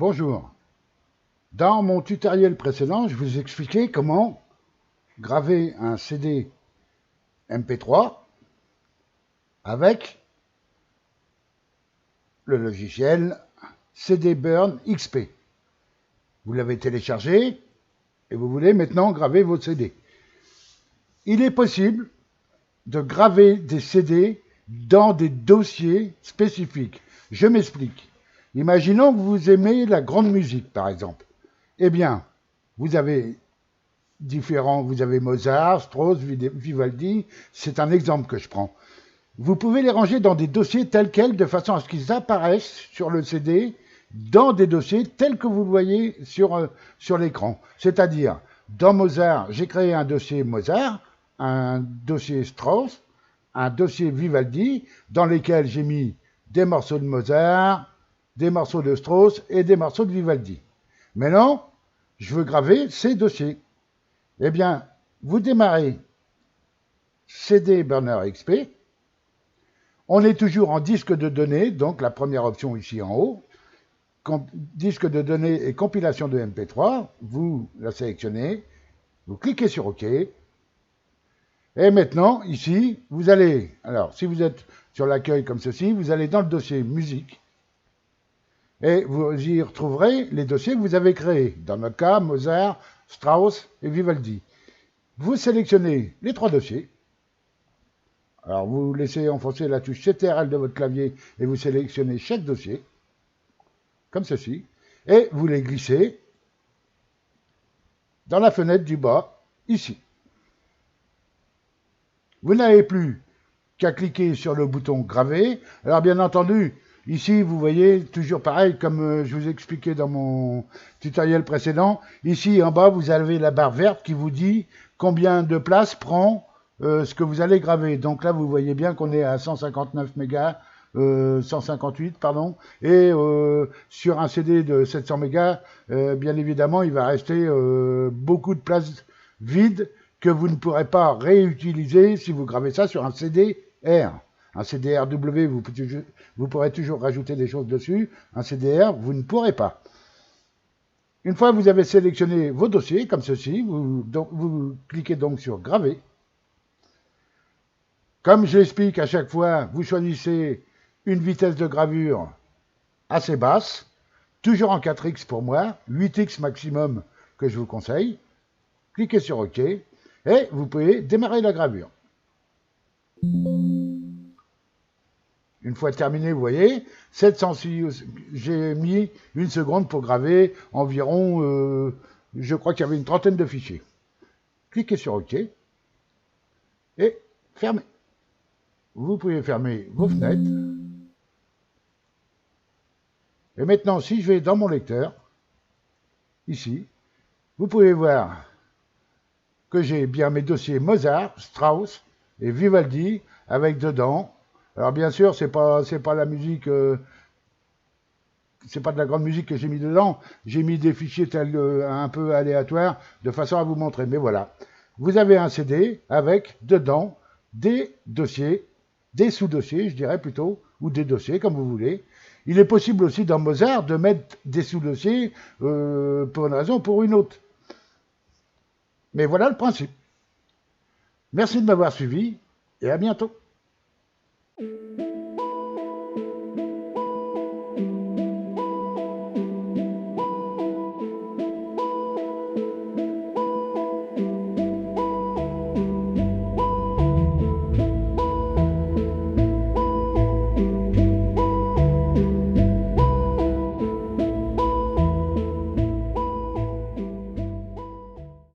Bonjour. Dans mon tutoriel précédent, je vous expliquais comment graver un CD MP3 avec le logiciel CD Burn XP. Vous l'avez téléchargé et vous voulez maintenant graver vos CD. Il est possible de graver des CD dans des dossiers spécifiques. Je m'explique. Imaginons que vous aimez la grande musique, par exemple. Eh bien, vous avez Mozart, Strauss, Vivaldi, c'est un exemple que je prends. Vous pouvez les ranger dans des dossiers tels quels, de façon à ce qu'ils apparaissent sur le CD, dans des dossiers tels que vous le voyez sur l'écran. C'est-à-dire, dans Mozart, j'ai créé un dossier Mozart, un dossier Strauss, un dossier Vivaldi, dans lesquels j'ai mis des morceaux de Mozart, des morceaux de Strauss et des morceaux de Vivaldi. Maintenant, je veux graver ces dossiers. Eh bien, vous démarrez CD Burner XP. On est toujours en disque de données, donc la première option ici en haut. Disque de données et compilation de MP3. Vous la sélectionnez. Vous cliquez sur OK. Et maintenant, ici, vous allez, alors si vous êtes sur l'accueil comme ceci, vous allez dans le dossier musique. Et vous y retrouverez les dossiers que vous avez créés. Dans notre cas, Mozart, Strauss et Vivaldi. Vous sélectionnez les trois dossiers. Alors vous laissez enfoncer la touche CTRL de votre clavier et vous sélectionnez chaque dossier, comme ceci, et vous les glissez dans la fenêtre du bas, ici. Vous n'avez plus qu'à cliquer sur le bouton graver. Alors bien entendu, ici, vous voyez, toujours pareil, comme je vous expliquais dans mon tutoriel précédent, ici en bas, vous avez la barre verte qui vous dit combien de place prend ce que vous allez graver. Donc là, vous voyez bien qu'on est à 159 mégas, 158, pardon, et sur un CD de 700 mégas, bien évidemment, il va rester beaucoup de place vide que vous ne pourrez pas réutiliser si vous gravez ça sur un CD-R. Un CD-RW, vous pourrez toujours rajouter des choses dessus. Un CD-R, vous ne pourrez pas. Une fois que vous avez sélectionné vos dossiers, comme ceci, vous cliquez donc sur graver. Comme je l'explique à chaque fois, vous choisissez une vitesse de gravure assez basse, toujours en 4x pour moi, 8x maximum que je vous conseille. Cliquez sur OK et vous pouvez démarrer la gravure. Une fois terminé, vous voyez, 706, j'ai mis une seconde pour graver environ, je crois qu'il y avait une trentaine de fichiers. Cliquez sur OK et fermez. Vous pouvez fermer vos fenêtres. Et maintenant, si je vais dans mon lecteur, ici, vous pouvez voir que j'ai bien mes dossiers Mozart, Strauss et Vivaldi avec dedans. Alors bien sûr, c'est pas la musique, c'est pas de la grande musique que j'ai mis dedans. J'ai mis des fichiers tels un peu aléatoires de façon à vous montrer. Mais voilà, vous avez un CD avec dedans des dossiers, des sous-dossiers, je dirais plutôt, ou des dossiers comme vous voulez. Il est possible aussi dans Mozart de mettre des sous-dossiers pour une raison ou pour une autre. Mais voilà le principe. Merci de m'avoir suivi et à bientôt.